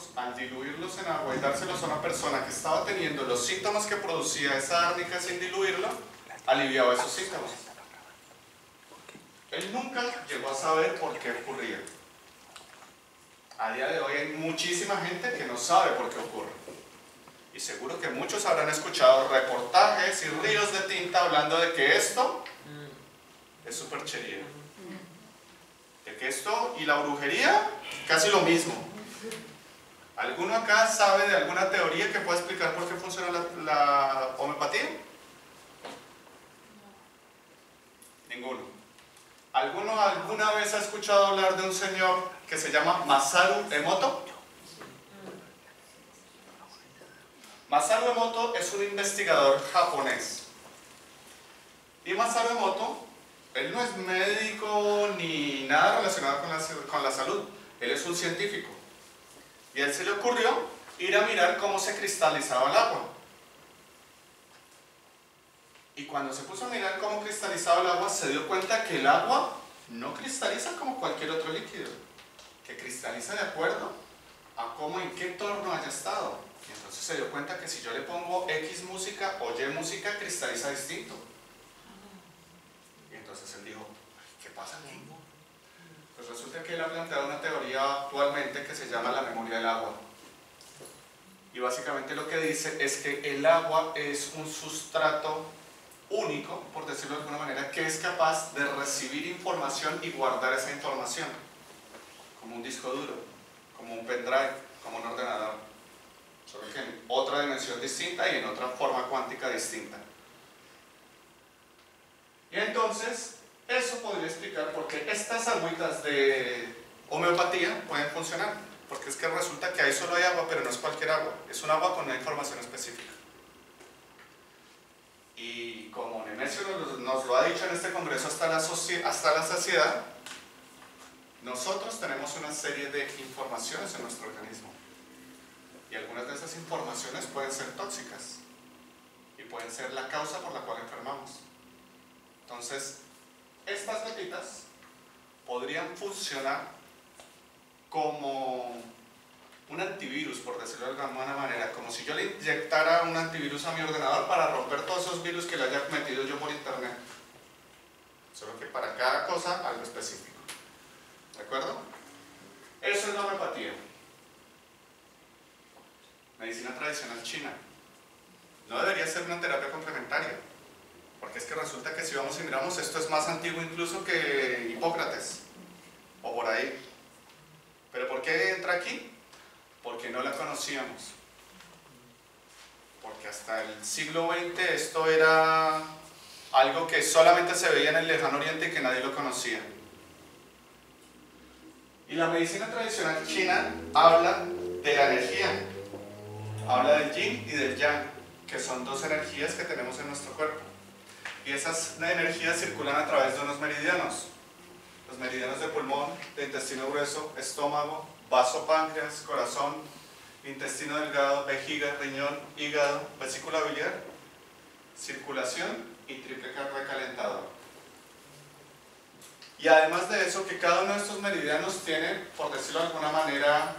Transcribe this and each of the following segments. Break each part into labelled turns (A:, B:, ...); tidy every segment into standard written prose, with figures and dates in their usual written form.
A: nosotros, al diluirlos en agua y dárselos a una persona que estaba teniendo los síntomas que producía esa árnica sin diluirlo, aliviaba esos síntomas. Él nunca llegó a saber por qué ocurría. A día de hoy hay muchísima gente que no sabe por qué ocurre. Y seguro que muchos habrán escuchado reportajes y ríos de tinta hablando de que esto es superchería. De que esto y la brujería, casi lo mismo. ¿Alguno acá sabe de alguna teoría que pueda explicar por qué funciona la homeopatía? Ninguno. ¿Alguno alguna vez ha escuchado hablar de un señor que se llama Masaru Emoto? Masaru Emoto es un investigador japonés. Y Masaru Emoto, él no es médico ni nada relacionado con la salud. Él es un científico. Y a él se le ocurrió ir a mirar cómo se cristalizaba el agua. Y cuando se puso a mirar cómo cristalizaba el agua, se dio cuenta que el agua no cristaliza como cualquier otro líquido, que cristaliza de acuerdo a cómo, en qué entorno haya estado. Y entonces se dio cuenta que si yo le pongo X música o Y música, cristaliza distinto. Y entonces él dijo, ¿qué pasa aquí? Pues resulta que él ha planteado una teoría actualmente que se llama la memoria del agua. Y básicamente lo que dice es que el agua es un sustrato único, por decirlo de alguna manera, que es capaz de recibir información y guardar esa información, como un disco duro, como un pendrive, como un ordenador, solo que en otra dimensión distinta y en otra forma cuántica distinta. Y entonces, eso podría explicar por qué estas agüitas de homeopatía pueden funcionar, porque es que resulta que ahí solo hay agua, pero no es cualquier agua, es un agua con una información específica. Y como Nemesio nos lo ha dicho en este congreso hasta la saciedad, nosotros tenemos una serie de informaciones en nuestro organismo. Y algunas de esas informaciones pueden ser tóxicas. Y pueden ser la causa por la cual enfermamos. Entonces, estas gotitas podrían funcionar como un antivirus, por decirlo de alguna manera, como si yo le inyectara un antivirus a mi ordenador para romper todos esos virus que le haya metido yo por internet. Solo que para cada cosa algo específico. ¿De acuerdo? Eso es la homeopatía. Medicina tradicional china. No debería ser una terapia complementaria, porque es que resulta que si vamos y miramos, esto es más antiguo incluso que Hipócrates, o por ahí. ¿Pero por qué entra aquí? Porque no la conocíamos. Porque hasta el siglo XX esto era algo que solamente se veía en el lejano oriente y que nadie lo conocía. Y la medicina tradicional china habla de la energía, habla del yin y del yang, que son dos energías que tenemos en nuestro cuerpo. Y esas energías circulan a través de unos meridianos. Los meridianos de pulmón, de intestino grueso, estómago, vaso, páncreas, corazón, intestino delgado, vejiga, riñón, hígado, vesícula biliar, circulación y triple recalentador. Y además de eso, que cada uno de estos meridianos tiene, por decirlo de alguna manera,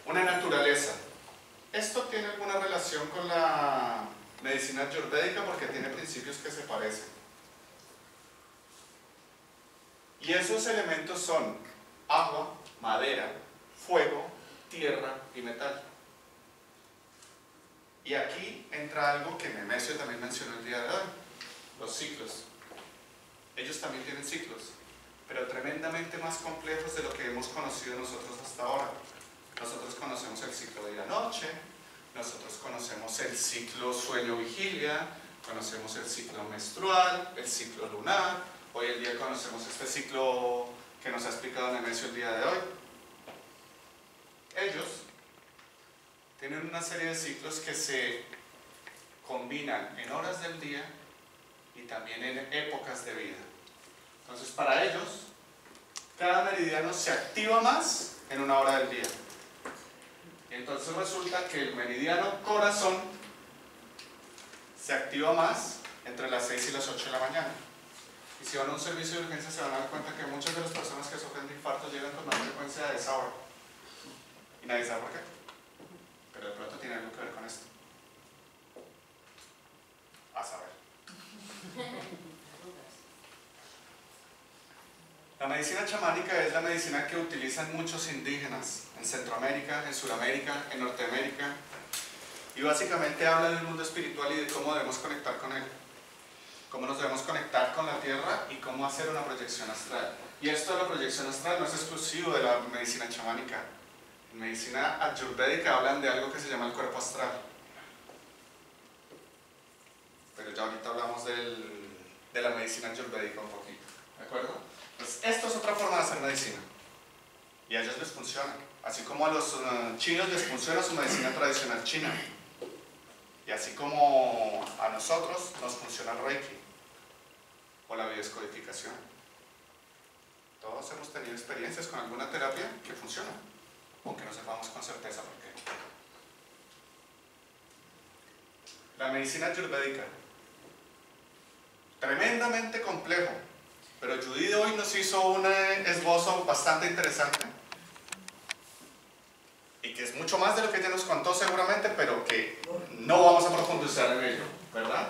A: una naturaleza. Esto tiene alguna relación con la medicina ayurvédica porque tiene principios que se parecen. Y esos elementos son agua, madera, fuego, tierra y metal. Y aquí entra algo que Nemesio también mencionó el día de hoy, los ciclos. Ellos también tienen ciclos, pero tremendamente más complejos de lo que hemos conocido nosotros hasta ahora. Nosotros conocemos el ciclo de día-noche, nosotros conocemos el ciclo sueño-vigilia, conocemos el ciclo menstrual, el ciclo lunar. Hoy en día conocemos este ciclo que nos ha explicado Nemesio el día de hoy. Ellos tienen una serie de ciclos que se combinan en horas del día y también en épocas de vida. Entonces, para ellos, cada meridiano se activa más en una hora del día. Y entonces resulta que el meridiano corazón se activa más entre las 6 y las 8 de la mañana. Y si van a un servicio de urgencia se van a dar cuenta que muchas de las personas que sufren de infarto llegan con más frecuencia a esa hora. Y nadie sabe por qué. Pero de pronto tiene algo que ver con esto. A saber. La medicina chamánica es la medicina que utilizan muchos indígenas en Centroamérica, en Sudamérica, en Norteamérica, y básicamente habla del mundo espiritual y de cómo debemos conectar con él, cómo nos debemos conectar con la tierra y cómo hacer una proyección astral. Y esto de la proyección astral no es exclusivo de la medicina chamánica. En medicina ayurvédica hablan de algo que se llama el cuerpo astral, pero ya ahorita hablamos de la medicina ayurvédica un poquito, ¿de acuerdo? Pues esto es otra forma de hacer medicina y a ellos les funciona, así como a los chinos les funciona su medicina tradicional china y así como a nosotros nos funciona el Reiki o la biodescodificación. Todos hemos tenido experiencias con alguna terapia que funciona, aunque no sepamos con certeza por qué. La medicina ayurvédica, tremendamente complejo. Pero Judy hoy nos hizo un esbozo bastante interesante y que es mucho más de lo que ella nos contó seguramente, pero que no vamos a profundizar en ello, ¿verdad?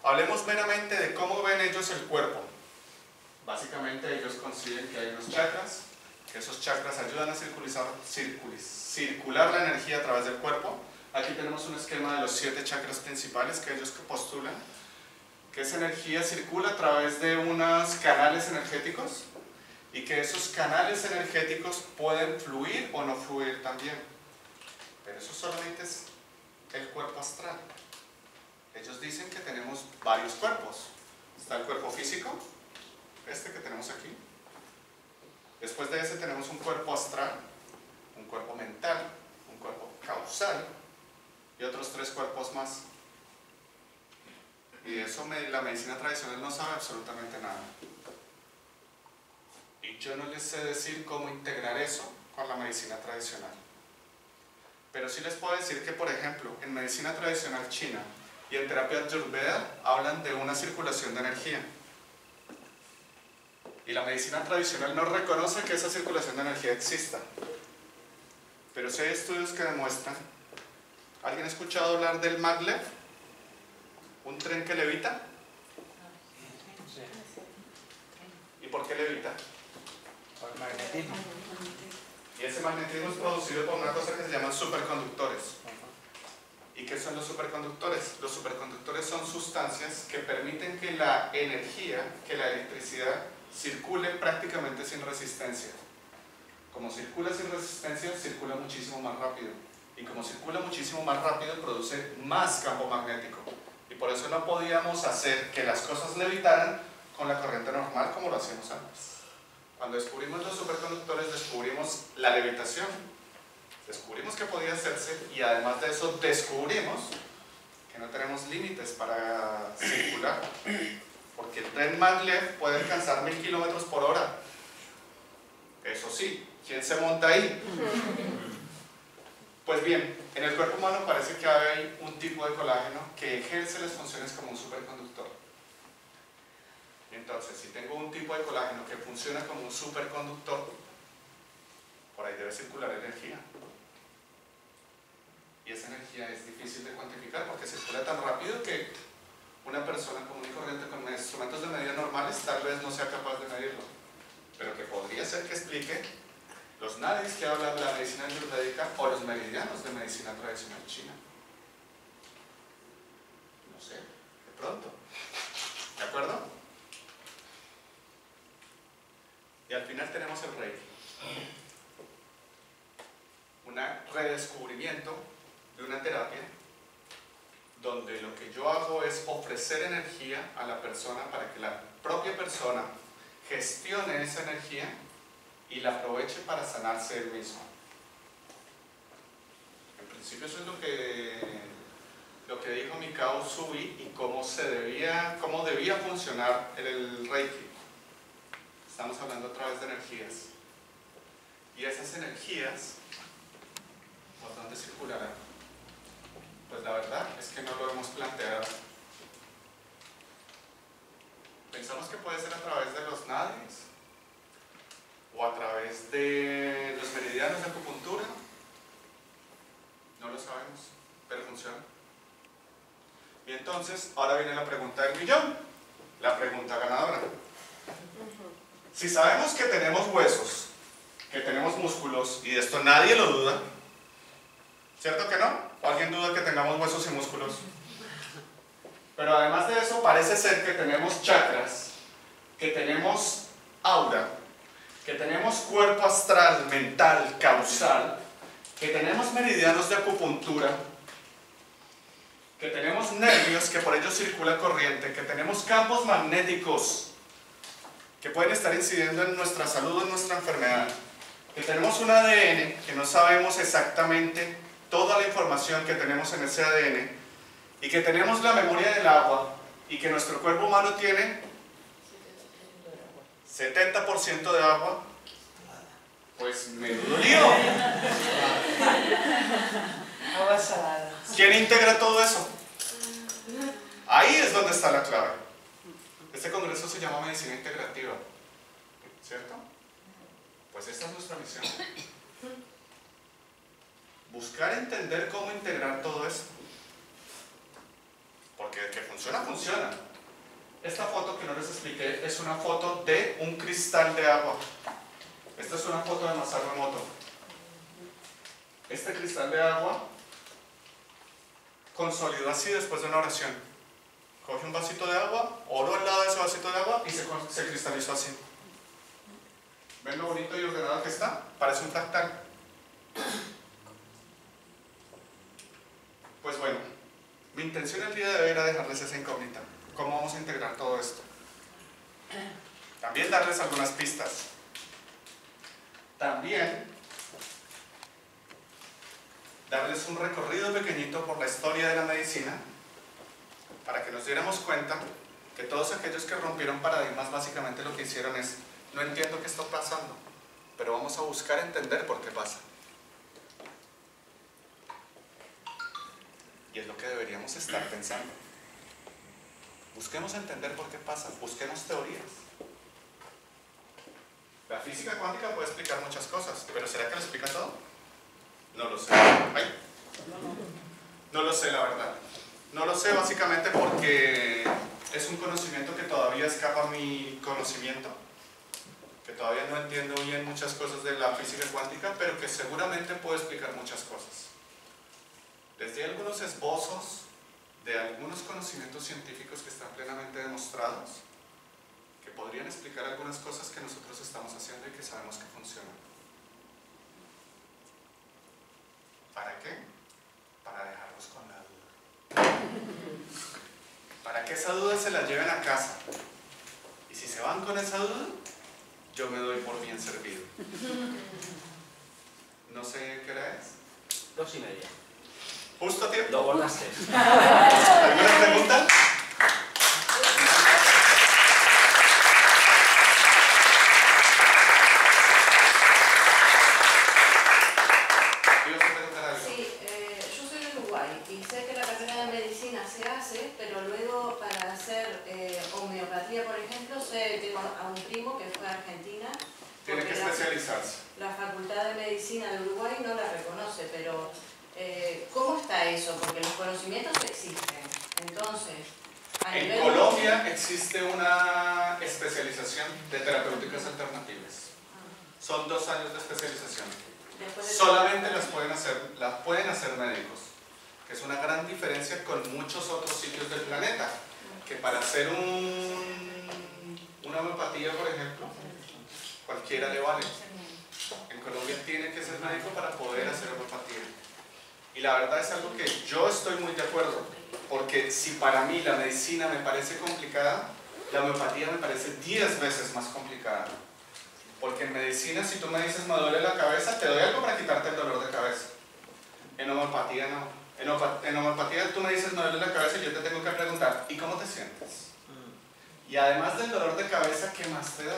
A: Hablemos meramente de cómo ven ellos el cuerpo. Básicamente ellos conciben que hay unos chakras, que esos chakras ayudan a circular la energía a través del cuerpo. Aquí tenemos un esquema de los 7 chakras principales que ellos postulan, que esa energía circula a través de unos canales energéticos y que esos canales energéticos pueden fluir o no fluir también. Pero eso solamente es el cuerpo astral. Ellos dicen que tenemos varios cuerpos. Está el cuerpo físico, este que tenemos aquí. Después de ese tenemos un cuerpo astral, un cuerpo mental, un cuerpo causal y otros 3 cuerpos más. Y de eso la medicina tradicional no sabe absolutamente nada. Y yo no les sé decir cómo integrar eso con la medicina tradicional. Pero sí les puedo decir que, por ejemplo, en medicina tradicional china y en terapia ayurveda hablan de una circulación de energía. Y la medicina tradicional no reconoce que esa circulación de energía exista. Pero sí hay estudios que demuestran. ¿Alguien ha escuchado hablar del maglev? ¿Un tren que levita? ¿Y por qué levita?
B: Por el magnetismo.
A: Y ese magnetismo es producido por una cosa que se llaman superconductores. ¿Y qué son los superconductores? Los superconductores son sustancias que permiten que la energía, que la electricidad, circule prácticamente sin resistencia. Como circula sin resistencia, circula muchísimo más rápido. Y como circula muchísimo más rápido, produce más campo magnético. Y por eso no podíamos hacer que las cosas levitaran con la corriente normal como lo hacíamos antes. Cuando descubrimos los superconductores, descubrimos la levitación. Descubrimos que podía hacerse y además de eso descubrimos que no tenemos límites para circular. Porque el tren maglev puede alcanzar 1000 kilómetros por hora. Eso sí, ¿quién se monta ahí? Pues bien, en el cuerpo humano parece que hay un tipo de colágeno que ejerce las funciones como un superconductor. Entonces, si tengo un tipo de colágeno que funciona como un superconductor, por ahí debe circular energía. Y esa energía es difícil de cuantificar porque circula tan rápido que una persona común y corriente con instrumentos de medida normales tal vez no sea capaz de medirlo. Pero que podría ser que explique los nadis que hablan de la medicina ayurvédica o los meridianos de medicina tradicional china. No sé, de pronto. ¿De acuerdo? Y al final tenemos el Reiki. Un redescubrimiento de una terapia donde lo que yo hago es ofrecer energía a la persona para que la propia persona gestione esa energía y la aproveche para sanarse él mismo. En principio eso es lo que dijo Mikao Usui y cómo debía funcionar el Reiki. Estamos hablando a través de energías. Y esas energías, ¿por dónde circularán? Pues la verdad es que no lo hemos planteado. Pensamos que puede ser a través de los nadis, ¿O a través de los meridianos de acupuntura? No lo sabemos, pero funciona. Y entonces, ahora viene la pregunta del millón, la pregunta ganadora. Si sabemos que tenemos huesos, que tenemos músculos, y de esto nadie lo duda, ¿cierto que no? ¿O alguien duda que tengamos huesos y músculos? Pero además de eso, parece ser que tenemos chakras, que tenemos aura, que tenemos cuerpo astral, mental, causal, que tenemos meridianos de acupuntura, que tenemos nervios que por ellos circula corriente, que tenemos campos magnéticos que pueden estar incidiendo en nuestra salud o en nuestra enfermedad, que tenemos un ADN que no sabemos exactamente toda la información que tenemos en ese ADN, y que tenemos la memoria del agua, y que nuestro cuerpo humano tiene 70% de agua. Pues menudo lío.
C: Agua salada.
A: ¿Quién integra todo eso? Ahí es donde está la clave. Este congreso se llama Medicina Integrativa, ¿cierto? Pues esta es nuestra misión. Buscar entender cómo integrar todo eso. Porque que funciona, funciona. Esta foto que no les expliqué es una foto de un cristal de agua. Esta es una foto de Masaru Emoto. Este cristal de agua consolidó así después de una oración. Coge un vasito de agua, oró al lado de ese vasito de agua y se cristalizó así. ¿Ven lo bonito y ordenado que está? Parece un fractal. Pues bueno, mi intención el día de hoy era dejarles esa incógnita. ¿Cómo vamos a integrar todo esto? También darles algunas pistas. También darles un recorrido pequeñito por la historia de la medicina para que nos diéramos cuenta que todos aquellos que rompieron paradigmas básicamente lo que hicieron es: no entiendo qué está pasando, pero vamos a buscar entender por qué pasa. Y es lo que deberíamos estar pensando. Busquemos entender por qué pasa, busquemos teorías. La física cuántica puede explicar muchas cosas, pero ¿será que lo explica todo? No lo sé. Ay. No lo sé, la verdad. No lo sé básicamente porque es un conocimiento que todavía escapa a mi conocimiento, que todavía no entiendo bien muchas cosas de la física cuántica, pero que seguramente puede explicar muchas cosas. Les di algunos esbozos de algunos conocimientos científicos que están plenamente demostrados, que podrían explicar algunas cosas que nosotros estamos haciendo y que sabemos que funcionan. ¿Para qué? Para dejarlos con la duda. Para que esa duda se la lleven a casa. Y si se van con esa duda, yo me doy por bien servido. No sé qué hora es.
B: 2:30.
A: Justo a tiempo.
B: Lo borraste.
A: ¿Alguna pregunta?
D: Sí, yo soy de Uruguay y sé que la carrera de medicina se hace, pero luego para hacer homeopatía, por ejemplo, tengo a un primo que fue a Argentina.
A: Tiene que especializarse.
D: La Facultad de Medicina de Uruguay no la reconoce, pero ¿cómo está eso? Porque los conocimientos existen. Entonces,
A: en Colombia existe una especialización de terapéuticas alternativas. Son 2 años de especialización. Solamente las pueden hacer médicos, que es una gran diferencia con muchos otros sitios del planeta, que para hacer una homeopatía, por ejemplo, cualquiera le vale. En Colombia tiene que ser médico para poder hacer homeopatía. Y la verdad es algo que yo estoy muy de acuerdo, porque si para mí la medicina me parece complicada, la homeopatía me parece 10 veces más complicada. Porque en medicina, si tú me dices me duele la cabeza, te doy algo para quitarte el dolor de cabeza. En homeopatía no. En homeopatía tú me dices me duele la cabeza y yo te tengo que preguntar, ¿y cómo te sientes? Y además del dolor de cabeza, ¿qué más te da?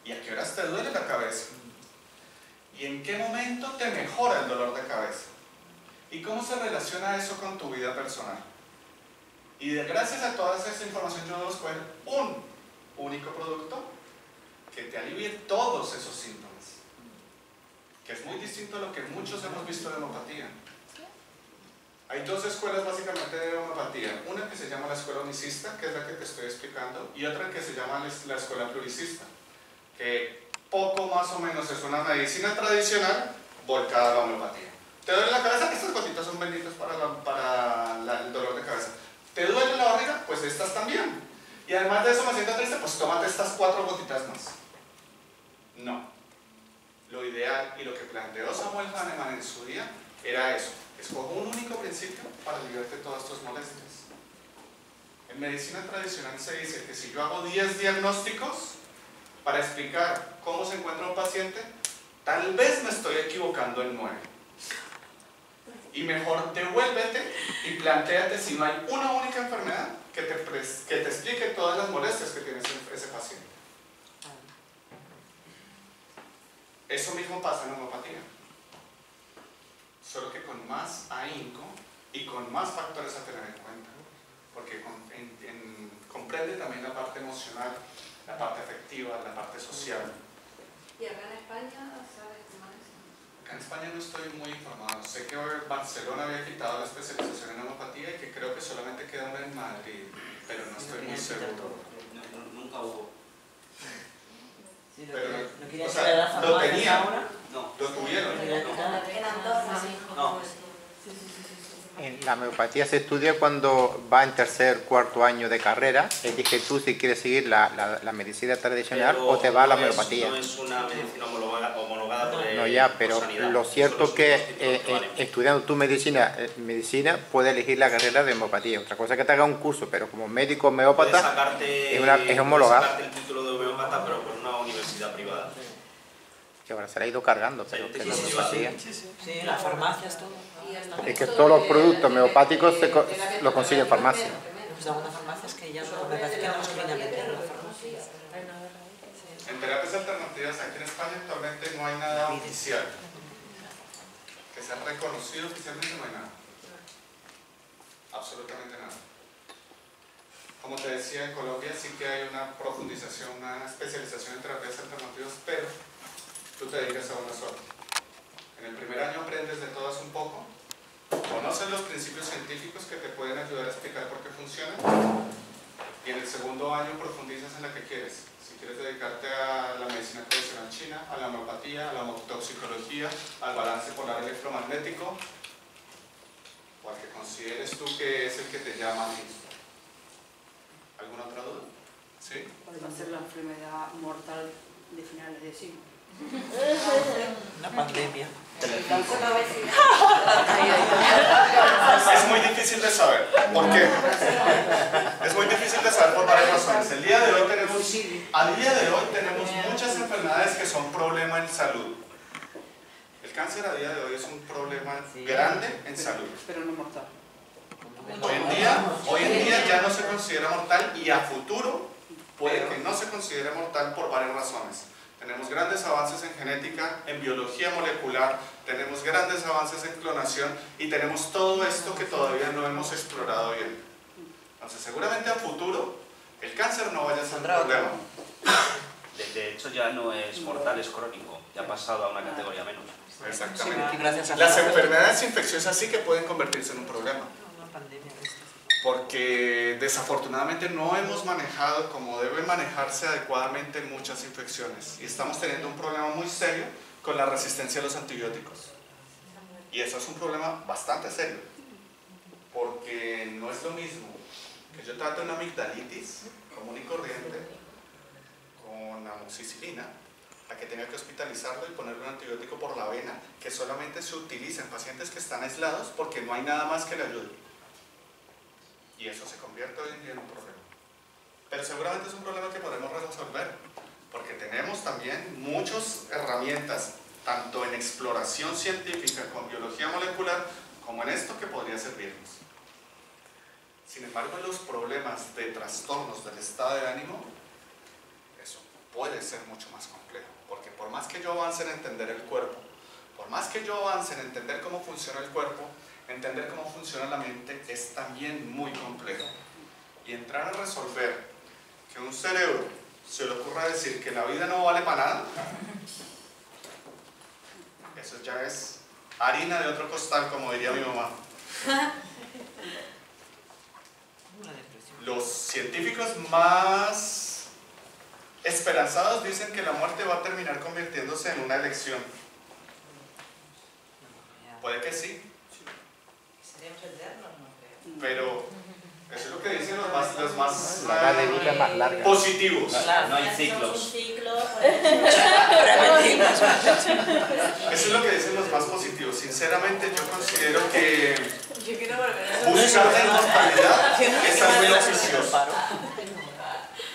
A: ¿Y a qué horas te duele la cabeza? ¿Y en qué momento te mejora el dolor de cabeza? ¿Y cómo se relaciona eso con tu vida personal? Y gracias a toda esa información yo debo escoger un único producto que te alivie todos esos síntomas, que es muy distinto a lo que muchos hemos visto de homeopatía. Hay dos escuelas básicamente de homeopatía, una que se llama la escuela unicista, que es la que te estoy explicando, y otra que se llama la escuela pluricista, que poco más o menos es una medicina tradicional volcada a la homeopatía. ¿Te duele la cabeza? Estas gotitas son benditas para el dolor de cabeza. ¿Te duele la barriga? Pues estas también. Y además de eso me siento triste, pues tómate estas 4 gotitas más. No. Lo ideal y lo que planteó Samuel Hahnemann en su día era eso. Escojo un único principio para aliviarte todas tus molestias. En medicina tradicional se dice que si yo hago 10 diagnósticos para explicar cómo se encuentra un paciente, tal vez me estoy equivocando en 9. Y mejor devuélvete y plantéate si no hay una única enfermedad que te explique todas las molestias que tiene ese paciente. Eso mismo pasa en homeopatía, solo que con más ahínco y con más factores a tener en cuenta, porque comprende también la parte emocional, la parte afectiva, la parte social.
D: ¿Y acá en España sabes cómo es?
A: Acá en España no estoy muy informado. Sé que Barcelona había quitado la especialización en homeopatía y que creo que solamente queda una en Madrid, pero no estoy muy seguro.
E: Nunca hubo.
B: Sí,
A: Pero,
B: no quería
A: o
B: saber
A: sea,
B: las
A: lo
B: farmacias
A: tenían,
B: ahora.
E: No.
A: lo tuvieron.
D: En Andorra, sí.
E: No.
B: Sí.
F: En la homeopatía se estudia cuando va en tercer, cuarto año de carrera. Elige tú si quieres seguir la medicina tradicional
E: Pero
F: o te va a la
E: no
F: homeopatía.
E: No es una medicina homologada por
F: No, ya, pero
E: por sanidad.
F: lo cierto
E: Son
F: que
E: los títulos que valen.
F: estudiando tu medicina puedes elegir la carrera de homeopatía. Otra cosa es que te haga un curso, pero como médico
E: Puedes
F: homeópata
E: sacarte,
F: es homologado.
E: puedes sacarte el título de homeópata, pero por una universidad privada.
F: que ahora se la ha ido cargando, pero
E: Sí,
F: que
E: sí,
F: la
E: sí,
F: homeopatía.
B: Sí, las farmacias, todo.
D: Y el
F: Es que
D: resto
F: todos los
D: de-
F: productos homeopáticos
D: de la
F: lo consiguen en farmacia.
B: Pues algunas farmacias que ya no, me parece que no los quieren meter en las farmacias.
A: En terapias alternativas aquí en España actualmente no hay nada oficial. Que sea reconocido oficialmente, no hay nada. Absolutamente nada. Como te decía, en Colombia sí que hay una profundización, una especialización en terapias alternativas, pero tú te dedicas a una sola. En el primer año aprendes de todas un poco, conoces los principios científicos que te pueden ayudar a explicar por qué funcionan, y en el segundo año profundizas en la que quieres. Si quieres dedicarte a la medicina tradicional china, a la homeopatía, a la homotoxicología, al balance polar electromagnético, o al que consideres tú que es el que te llama a ti. ¿Alguna otra duda? ¿Sí?
G: ¿Cuál va a ser la enfermedad mortal de finales de siglo?
B: Una pandemia.
D: Una obesidad.
A: Es muy difícil de saber. ¿Por qué? Es muy difícil de saber por varias razones. A día de hoy tenemos muchas enfermedades que son problema en salud. El cáncer a día de hoy es un problema grande en salud.
G: Pero no mortal.
A: Hoy en día ya no se considera mortal y a futuro puede que no se considere mortal por varias razones. Tenemos grandes avances en genética, en biología molecular, tenemos grandes avances en clonación y tenemos todo esto que todavía no hemos explorado bien. Entonces seguramente a futuro el cáncer no vaya a ser un problema.
E: De hecho ya no es mortal, es crónico. Ya ha pasado a una categoría menos.
A: Exactamente.
B: Y gracias a
A: Las
B: la
A: enfermedades infecciosas sí que pueden convertirse en un problema.
B: una pandemia de estas.
A: Porque desafortunadamente no hemos manejado como debe manejarse adecuadamente muchas infecciones y estamos teniendo un problema muy serio con la resistencia a los antibióticos. Y eso es un problema bastante serio, porque no es lo mismo que yo trate una amigdalitis común y corriente con amoxicilina a que tenga que hospitalizarlo y ponerle un antibiótico por la vena que solamente se utiliza en pacientes que están aislados porque no hay nada más que le ayude. Y eso se convierte hoy en día en un problema. Pero seguramente es un problema que podemos resolver, porque tenemos también muchas herramientas, tanto en exploración científica con biología molecular, como en esto que podría servirnos. Sin embargo, en los problemas de trastornos del estado de ánimo, eso puede ser mucho más complejo, porque por más que yo avance en entender el cuerpo, por más que yo avance en entender cómo funciona el cuerpo, entender cómo funciona la mente es también muy complejo. Y entrar a resolver que un cerebro se le ocurra decir que la vida no vale para nada, eso ya es harina de otro costal, como diría mi mamá. Los científicos más esperanzados dicen que la muerte va a terminar convirtiéndose en una elección. Puede que sí,
C: ¿Seremos eternos? No creo.
A: pero eso es lo que dicen los más
F: La edad de vida más larga.
A: positivos.
E: No hay ciclos.
B: Un ciclo,
A: Eso es lo que dicen los más positivos. Sinceramente, yo considero que
D: Yo quiero volver a
A: buscar la inmortalidad es algo inoficioso.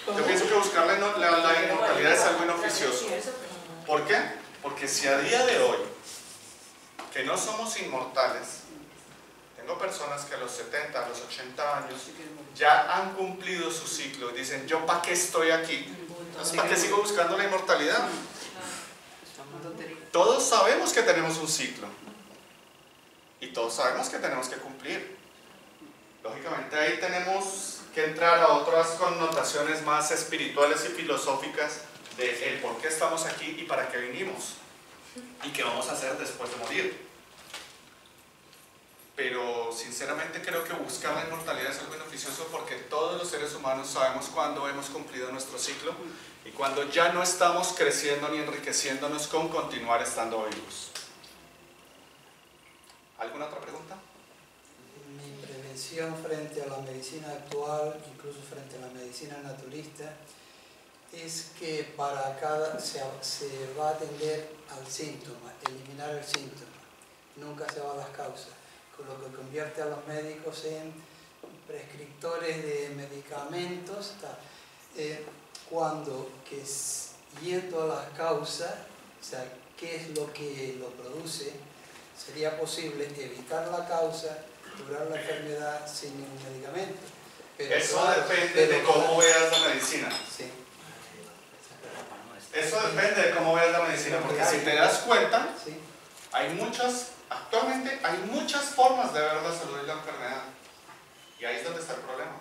A: Yo pienso que buscar la inmortalidad es algo inoficioso. ¿Por qué? Porque si a día de hoy, que no somos inmortales, tengo personas que a los 70, a los 80 años ya han cumplido su ciclo y dicen, ¿yo para qué estoy aquí? Entonces, ¿para qué sigo buscando la inmortalidad? Todos sabemos que tenemos un ciclo y todos sabemos que tenemos que cumplir. Lógicamente ahí tenemos que entrar a otras connotaciones más espirituales y filosóficas de el por qué estamos aquí y para qué vinimos y qué vamos a hacer después de morir. Pero sinceramente creo que buscar la inmortalidad es algo beneficioso porque todos los seres humanos sabemos cuándo hemos cumplido nuestro ciclo y cuando ya no estamos creciendo ni enriqueciéndonos con continuar estando vivos. ¿Alguna otra pregunta?
H: Mi prevención frente a la medicina actual, incluso frente a la medicina naturista, es que para cada se va a atender al síntoma, eliminar el síntoma, nunca se va a las causas, con lo que convierte a los médicos en prescriptores de medicamentos, cuando que yendo a las causas, o sea, qué es lo que lo produce, sería posible evitar la causa, curar la enfermedad sin ningún medicamento. Pero
A: Eso
H: claro,
A: depende de cómo veas la medicina.
H: Sí.
A: Eso depende de cómo veas la medicina, porque si te das cuenta,
H: Sí.
A: actualmente hay muchas formas de ver la salud y la enfermedad. Y ahí es donde está el problema.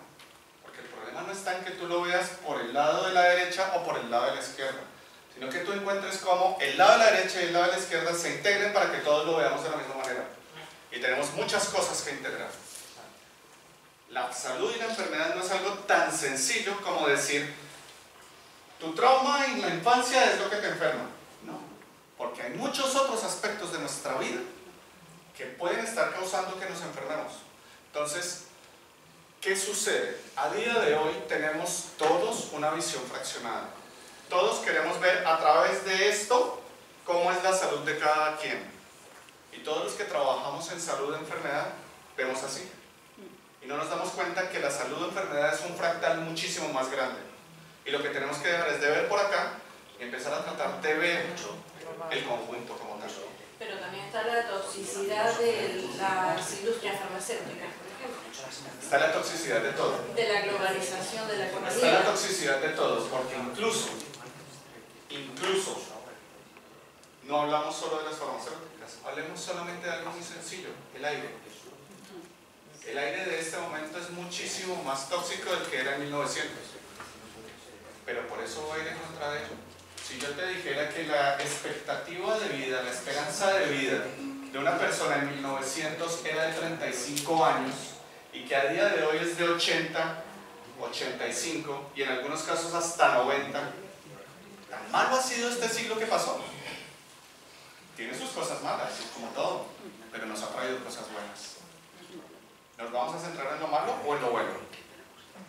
A: Porque el problema no está en que tú lo veas por el lado de la derecha o por el lado de la izquierda, sino que tú encuentres cómo el lado de la derecha y el lado de la izquierda se integren para que todos lo veamos de la misma manera. Y tenemos muchas cosas que integrar. La salud y la enfermedad no es algo tan sencillo como decir tu trauma en la infancia es lo que te enferma. No, porque hay muchos otros aspectos de nuestra vida que pueden estar causando que nos enfermemos. Entonces, ¿qué sucede? A día de hoy tenemos todos una visión fraccionada. Todos queremos ver a través de esto cómo es la salud de cada quien. Y todos los que trabajamos en salud y enfermedad vemos así. Y no nos damos cuenta que la salud o enfermedad es un fractal muchísimo más grande. Y lo que tenemos que dejar es de ver por acá y empezar a tratar de ver el conjunto como tal.
D: Pero también está la toxicidad de las industrias farmacéuticas, por ejemplo.
A: Está la toxicidad de todo.
D: De la globalización de la
A: Está la
D: economía.
A: toxicidad de todos, porque incluso, no hablamos solo de las farmacéuticas, hablemos solamente de algo muy sencillo, el aire. El aire de este momento es muchísimo más tóxico del que era en 1900. Pero por eso voy a ir en contra de ello. Si yo te dijera que la expectativa de vida, la esperanza de vida de una persona en 1900 era de 35 años y que a día de hoy es de 80, 85 y en algunos casos hasta 90, ¿tan malo ha sido este siglo que pasó? Tiene sus cosas malas, como todo, pero nos ha traído cosas buenas. ¿Nos vamos a centrar en lo malo o en lo bueno?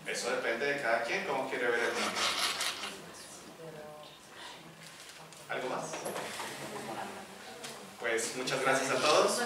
A: Eso depende de cada quien, cómo quiere ver el mundo. ¿Algo más? Pues muchas gracias a todos.